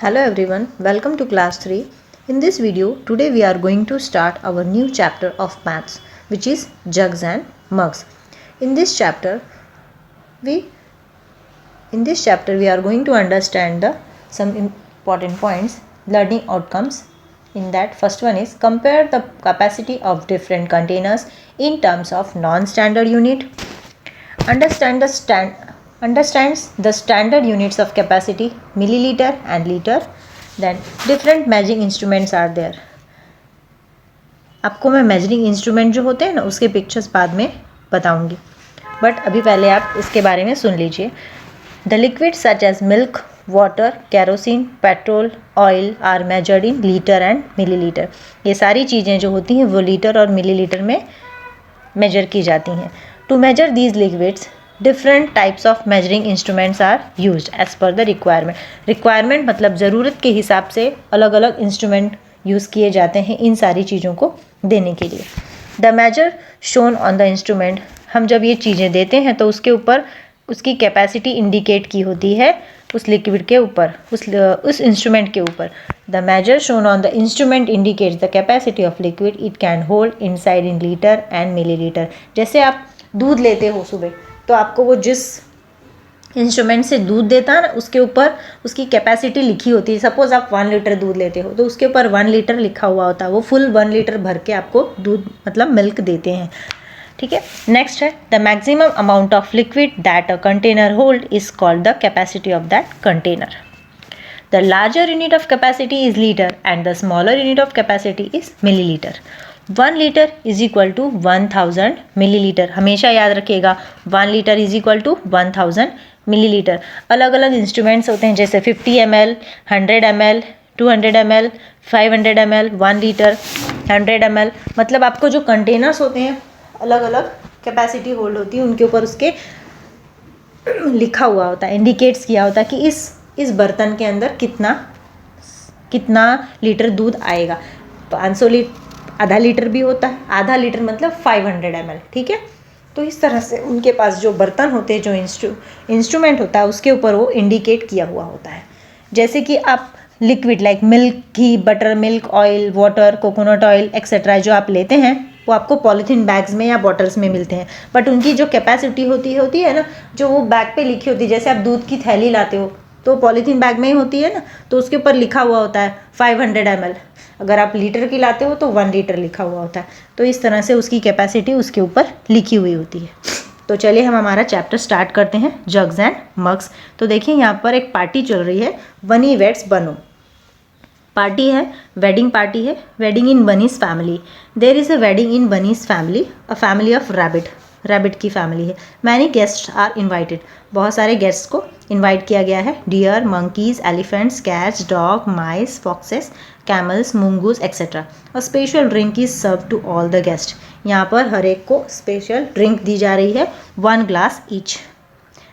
Hello everyone, welcome to class 3. In this video, today we are going to start our new chapter of maths, which is jugs and mugs. In this chapter, we are going to understand some important points, learning outcomes. In that, first one is compare the capacity of different containers in terms of non-standard unit. Understands the standard units of capacity, milliliter and liter. Then different measuring instruments are there. आपको मैं measuring instrument जो होते हैं ना उसके pictures बाद में बताऊंगी, बट अभी पहले आप इसके बारे में सुन लीजिए. The liquid such as milk, water, kerosene, petrol, oil are measured in litre and millilitre. ये सारी चीज़ें जो होती हैं वो लीटर और मिलीलीटर में मेजर की जाती हैं. To measure these liquids different types of measuring instruments are used as per the requirement. Requirement मतलब ज़रूरत के हिसाब से अलग अलग इंस्ट्रूमेंट यूज़ किए जाते हैं इन सारी चीज़ों को देने के लिए. The measure shown on the instrument, हम जब ये चीज़ें देते हैं तो उसके ऊपर उसकी कैपेसिटी इंडिकेट की होती है उस लिक्विड के ऊपर, उस इंस्ट्रूमेंट के ऊपर. The measure shown on the instrument indicates the capacity of liquid it can hold inside in litre and millilitre. जैसे आप दूध लेते हो सुबह, तो आपको वो जिस इंस्ट्रूमेंट से दूध देता है ना उसके ऊपर उसकी कैपेसिटी लिखी होती है. सपोज आप 1 लीटर दूध लेते हो तो उसके ऊपर 1 लीटर लिखा हुआ होता है. वो फुल 1 लीटर भर के आपको दूध मतलब मिल्क देते हैं. ठीक है. नेक्स्ट है the maximum amount of liquid that a container hold is called the capacity of that container. The larger unit of capacity is litre and the smaller unit of capacity is millilitre. 1 litre is equal to 1000 millilitre. हमेशा याद रखिएगा 1 litre is equal to 1000 millilitre. अलग अलग instruments होते हैं जैसे 50 ml, 100 ml, 200 ml, 500 ml, 1 litre, 100 ml. मतलब आपको जो कंटेनर्स होते हैं अलग अलग कैपेसिटी होल्ड होती है, उनके ऊपर उसके लिखा हुआ होता है, इंडिकेट्स किया होता है कि इस बर्तन के अंदर कितना लीटर दूध आएगा. 500 लीटर, आधा लीटर भी होता है. आधा लीटर मतलब 500 ml. ठीक है. तो इस तरह से उनके पास जो बर्तन होते हैं, जो इंस्ट्रूमेंट होता है उसके ऊपर वो इंडिकेट किया हुआ होता है. जैसे कि आप liquid like milk, ghee, butter milk, oil, water, coconut oil etcetera जो आप लेते हैं वो आपको पॉलीथीन बैग्स में या बॉटल्स में मिलते हैं. बट उनकी जो कैपेसिटी होती है ना, जो वो बैग पे लिखी होती है. जैसे आप दूध की थैली लाते हो तो पॉलीथीन बैग में ही होती है ना, तो उसके ऊपर लिखा हुआ होता है 500 ml. अगर आप लीटर की लाते हो तो 1 लीटर लिखा हुआ होता है. तो इस तरह से उसकी कैपेसिटी उसके ऊपर लिखी हुई होती है. तो चलिए हम हमारा चैप्टर स्टार्ट करते हैं, जग्स एंड मग्स. तो देखिए यहाँ पर एक पार्टी चल रही है, बनी वेड्स बनो. पार्टी है, वेडिंग पार्टी है. Wedding in bunny's family. There is a wedding in bunny's family, a family of rabbit की फैमिली है. Many guest are invited. बहुत सारे गेस्ट को इन्वाइट किया गया है. Deer, monkeys, elephants, cats, dog, mice, foxes, camels, mongoose etcetera. A special drink is serve to all the guest. यहाँ पर हर एक को स्पेशल ड्रिंक दी जा रही है, 1 glass each.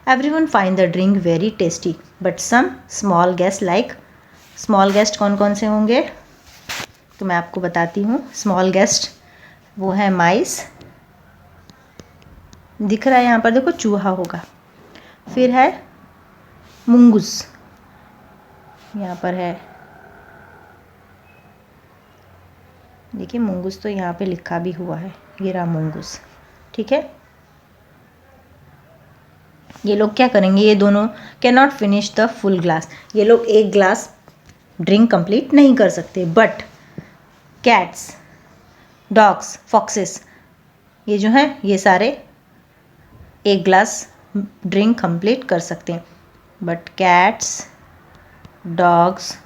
Everyone find the drink very tasty but some small guest like. Small guest कौन कौन से होंगे तो मैं आपको बताती हूँ. स्मॉल गेस्ट वो है माइस, दिख रहा है यहाँ पर देखो, चूहा होगा. फिर है मुंगूस, यहाँ पर है, देखिए मुंगूस तो यहाँ पे लिखा भी हुआ है, ये रहा मुंगूस. ठीक है. ये लोग क्या करेंगे, ये दोनों can not finish the full glass. ये लोग एक ग्लास ड्रिंक कंप्लीट नहीं कर सकते. बट कैट्स, डॉग्स, फॉक्सेस, ये जो हैं ये सारे एक ग्लास ड्रिंक कंप्लीट कर सकते हैं. But cats, dogs,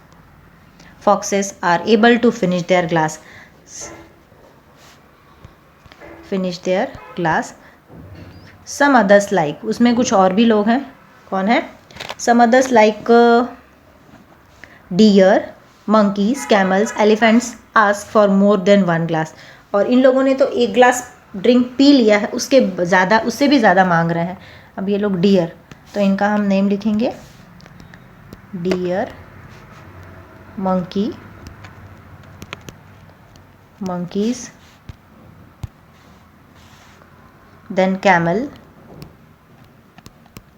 foxes are able to finish their glass. Some others like, उसमें कुछ और भी लोग हैं. कौन है? Some others like deer, monkeys, camels, elephants ask for more than 1 glass. और इन लोगों ने तो एक ग्लास ड्रिंक पी लिया है, उससे भी ज़्यादा मांग रहे हैं. अब ये लोग डियर, तो इनका हम नेम लिखेंगे deer, monkeys, then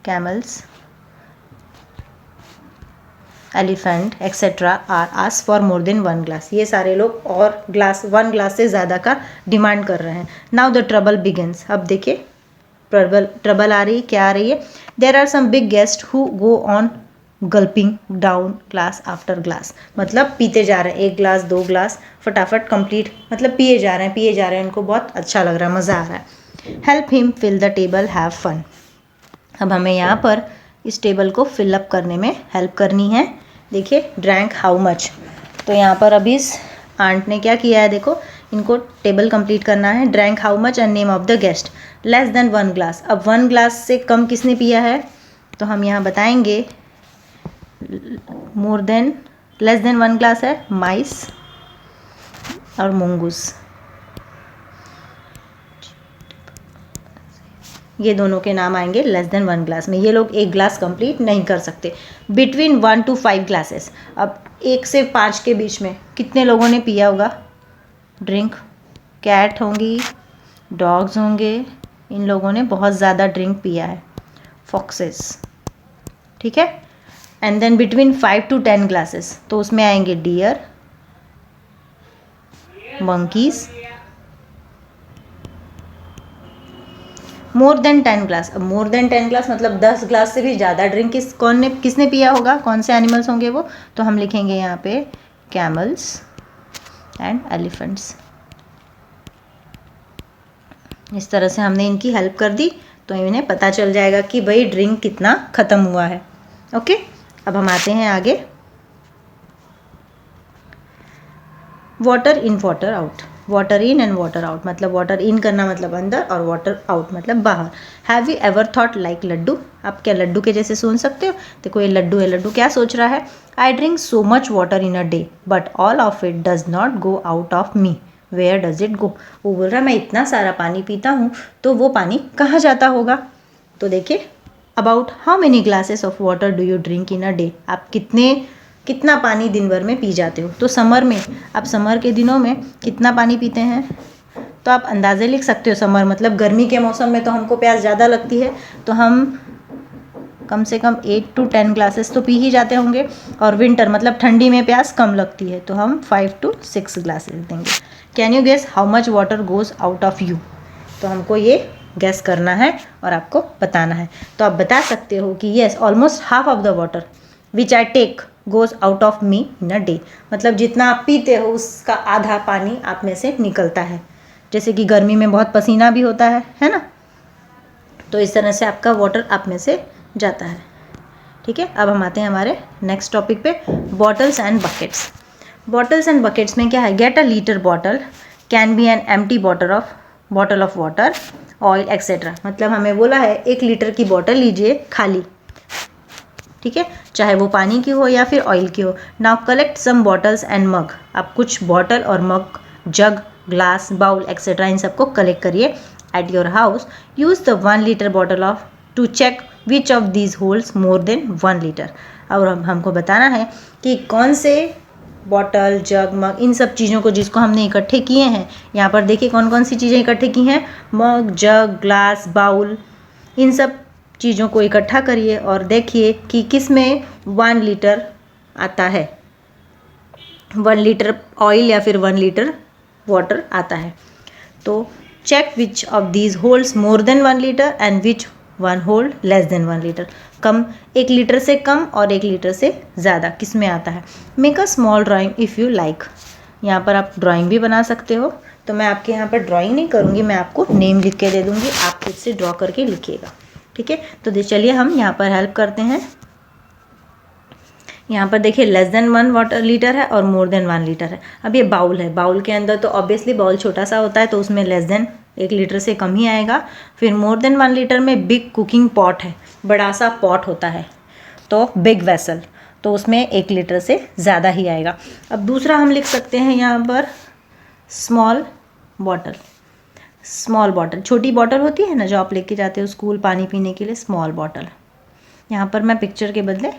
camels, elephant etcetera are ask for more than 1 glass. ये सारे लोग और ग्लास 1 ग्लास से ज़्यादा का डिमांड कर रहे हैं। Now the trouble begins. अब देखिए ट्रबल आ रही, क्या आ रही है? There are some big guest who go on gulping down glass after glass. मतलब पीते जा रहे हैं, 1 ग्लास 2 ग्लास फटाफट कंप्लीट, मतलब पिए जा रहे हैं, उनको बहुत अच्छा लग रहा है, मज़ा आ रहा है। Help him fill the table, have fun. अब हमें यहाँ पर इस टेबल को फिलअप करने में हेल्प करनी है। देखिए ड्रैंक हाउ मच। तो यहाँ पर अभी इस आंट ने क्या किया है, देखो इनको टेबल कंप्लीट करना है। Drank how much and name of the guest. Less than 1 glass. अब 1 ग्लास से कम किसने पिया है? तो हम यहाँ बताएंगे more than, less than 1 glass है माइस और मुंगूस। ये दोनों के नाम आएंगे लेस देन 1 ग्लास में। ये लोग 1 ग्लास कंप्लीट नहीं कर सकते। Between 1 to 5 glasses. अब 1 से 5 के बीच में कितने लोगों ने पिया होगा ड्रिंक? कैट होंगी, डॉग्स होंगे, इन लोगों ने बहुत ज़्यादा ड्रिंक पिया है, फॉक्सेस, ठीक है। And then between 5 to 10 glasses, तो उसमें आएंगे deer, monkeys. More than 10 glass. अब मोर देन 10 ग्लास मतलब 10 ग्लास से भी ज़्यादा ड्रिंक किसने पिया होगा? कौन से एनिमल्स होंगे वो? तो हम लिखेंगे यहाँ पे कैमल्स एंड एलिफेंट्स। इस तरह से हमने इनकी हेल्प कर दी तो इन्हें पता चल जाएगा कि भाई ड्रिंक कितना ख़त्म हुआ है। ओके, अब हम आते हैं आगे। Water in water out. Water in and water out मतलब वाटर इन करना मतलब अंदर और वाटर आउट मतलब बाहर। Have you ever thought like Laddoo? आप क्या लड्डू के जैसे सोच सकते हो? देखो ये लड्डू है, लड्डू क्या सोच रहा है? I drink so much water in a day but all of it does not go out of me, where does it go? वो बोल रहा है मैं इतना सारा पानी पीता हूँ तो वो पानी कहाँ जाता होगा? तो देखिए about how many glasses of water do you drink in a day? आप कितना पानी दिन भर में पी जाते हो? तो समर में, आप समर के दिनों में कितना पानी पीते हैं? तो आप अंदाज़े लिख सकते हो। समर मतलब गर्मी के मौसम में तो हमको प्यास ज़्यादा लगती है, तो हम कम से कम 8 to 10 ग्लासेस तो पी ही जाते होंगे। और विंटर मतलब ठंडी में प्यास कम लगती है, तो हम 5 to 6 ग्लासेस देंगे। Can you guess how much water goes out of you? तो हमको ये गेस करना है और आपको बताना है। तो आप बता सकते हो कि yes almost half of the water which I take goes out of me in a day. मतलब जितना आप पीते हो उसका आधा पानी आप में से निकलता है। जैसे कि गर्मी में बहुत पसीना भी होता है ना? तो इस तरह से आपका वाटर आप में से जाता है, ठीक है। अब हम आते हैं हमारे नेक्स्ट टॉपिक पे, bottles and buckets. Bottles and buckets में क्या है? Get a litre bottle can be an empty bottle of water, oil etcetera. मतलब हमें बोला है 1 लीटर की बॉटल लीजिए खाली, ठीक है, चाहे वो पानी की हो या फिर ऑयल की हो। Now collect some bottles and mug. आप कुछ बॉटल और mug, jug, glass, bowl etcetera इन सबको कलेक्ट करिए at your house. Use the 1 litre bottle of to check which of these holds more than 1 litre. और हमको बताना है कि कौन से बॉटल, जग, मग, इन सब चीज़ों को जिसको हमने इकट्ठे किए हैं, यहाँ पर देखिए कौन कौन सी चीज़ें इकट्ठे की हैं, मग, जग, ग्लास, बाउल, इन सब चीज़ों को इकट्ठा करिए और देखिए कि किस में 1 लीटर आता है, 1 लीटर ऑयल या फिर 1 लीटर वाटर आता है। तो check which of these holds more than 1 litre and which 1 hold less than 1 litre. कम, 1 लीटर से कम और 1 लीटर से ज़्यादा किस में आता है। Make a small drawing if you like. यहाँ पर आप ड्राइंग भी बना सकते हो। तो मैं आपके यहाँ पर ड्राइंग नहीं करूँगी, मैं आपको नेम लिख के दे दूँगी, आप खुद से ड्रॉ करके लिखिएगा, ठीक है। तो चलिए हम यहाँ पर हेल्प करते हैं। यहाँ पर देखिए लेस देन 1 वाटर लीटर है और मोर देन 1 लीटर है। अब ये बाउल है, बाउल के अंदर तो ऑब्वियसली बाउल छोटा सा होता है तो उसमें लेस देन 1 लीटर से कम ही आएगा। फिर मोर देन 1 लीटर में बिग कुकिंग पॉट है, बड़ा सा पॉट होता है, तो बिग वेसल, तो उसमें 1 लीटर से ज़्यादा ही आएगा। अब दूसरा हम लिख सकते हैं यहाँ पर स्मॉल बॉटल। स्मॉल बॉटल, छोटी बॉटल होती है ना जो आप लेके जाते हो स्कूल पानी पीने के लिए, स्मॉल बॉटल। यहाँ पर मैं पिक्चर के बदले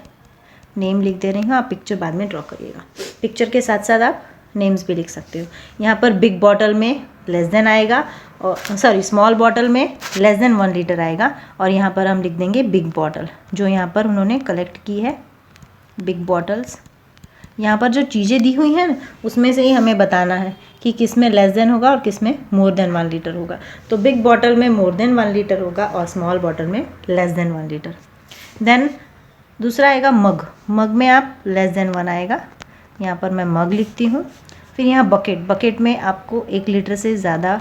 नेम लिख दे रही हूँ, आप पिक्चर बाद में ड्रॉ करिएगा। पिक्चर के साथ साथ आप नेम्स भी लिख सकते हो। यहाँ पर बिग बॉटल में लेस देन आएगा, और सॉरी स्मॉल बॉटल में लेस देन 1 लीटर आएगा, और यहाँ पर हम लिख देंगे बिग बॉटल जो यहाँ पर उन्होंने कलेक्ट की है बिग बॉटल्स। यहाँ पर जो चीज़ें दी हुई हैं ना उसमें से ही हमें बताना है कि किस में लेस देन होगा और किस में मोर देन 1 लीटर होगा। तो बिग बॉटल में मोर देन 1 लीटर होगा और स्मॉल बॉटल में लेस देन 1 लीटर। देन दूसरा आएगा मग। मग में आप लेस देन 1 आएगा। यहाँ पर मैं मग लिखती हूँ। फिर यहाँ बकेट। बकेट में आपको 1 लीटर से ज़्यादा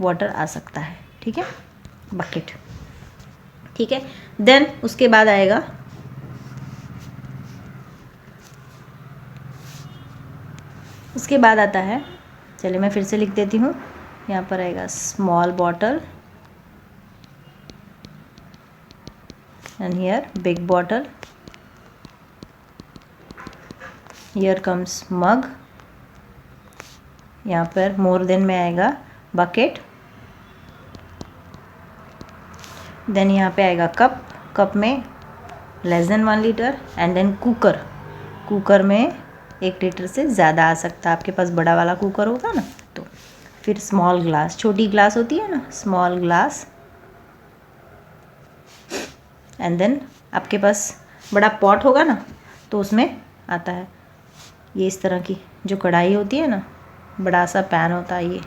वाटर आ सकता है, ठीक है, बकेट, ठीक है। देन उसके बाद आएगा आता है, चलिए मैं फिर से लिख देती हूँ। यहाँ पर आएगा small bottle and here big bottle, here comes mug, यहाँ पर मोर देन में आएगा बकेट। देन यहाँ पे आएगा कप। कप में less than 1 litre and then cooker. Cooker में 1 लीटर से ज़्यादा आ सकता है, आपके पास बड़ा वाला कुकर होगा ना तो। फिर स्मॉल ग्लास, छोटी ग्लास होती है ना, स्मॉल ग्लास। एंड देन आपके पास बड़ा पॉट होगा ना तो उसमें आता है ये इस तरह की जो कढ़ाई होती है ना, बड़ा सा पैन होता है ये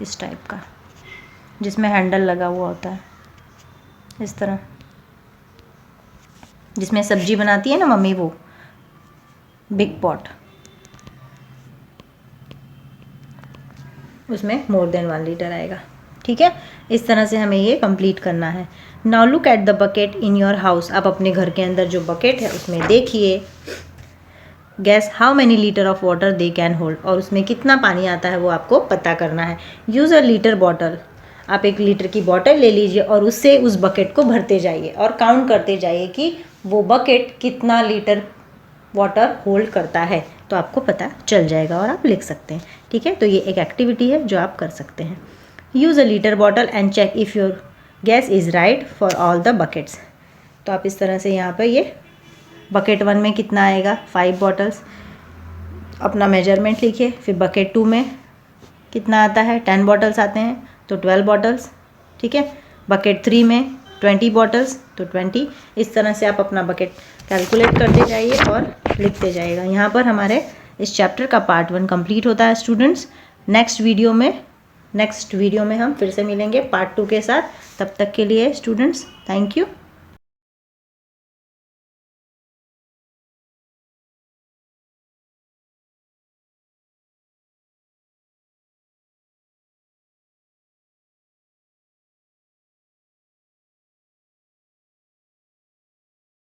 इस टाइप का, जिसमें हैंडल लगा हुआ होता है इस तरह, जिसमें सब्जी बनाती है ना मम्मी, वो बिग पॉट, उसमें मोर देन 1 लीटर आएगा, ठीक है। इस तरह से हमें ये कंप्लीट करना है। Now look at the bucket in your house. आप अपने घर के अंदर जो बकेट है उसमें देखिए। Gas how many litre of water they can hold, और उसमें कितना पानी आता है वो आपको पता करना है। Use a litre bottle. आप 1 लीटर की बॉटल ले लीजिए और उससे उस बकेट को भरते जाइए और काउंट करते जाइए कि वो बकेट कितना लीटर वाटर होल्ड करता है, तो आपको पता चल जाएगा और आप लिख सकते हैं, ठीक है। तो ये एक एक्टिविटी है जो आप कर सकते हैं। Use a litre bottle and check if your guess is right for all the buckets. तो आप इस तरह से यहाँ पर ये बकेट 1 में कितना आएगा, 5 बॉटल्स, अपना मेजरमेंट लिखिए। फिर बकेट 2 में कितना आता है, 10 बॉटल्स आते हैं तो 12 बॉटल्स, ठीक है। बकेट 3 में 20 बॉटल्स तो 20। इस तरह से आप अपना बकेट कैलकुलेट करते जाइए और लिखते जाइएगा। यहाँ पर हमारे इस चैप्टर का पार्ट 1 कंप्लीट होता है स्टूडेंट्स। नेक्स्ट वीडियो में हम फिर से मिलेंगे पार्ट 2 के साथ। तब तक के लिए स्टूडेंट्स थैंक यू।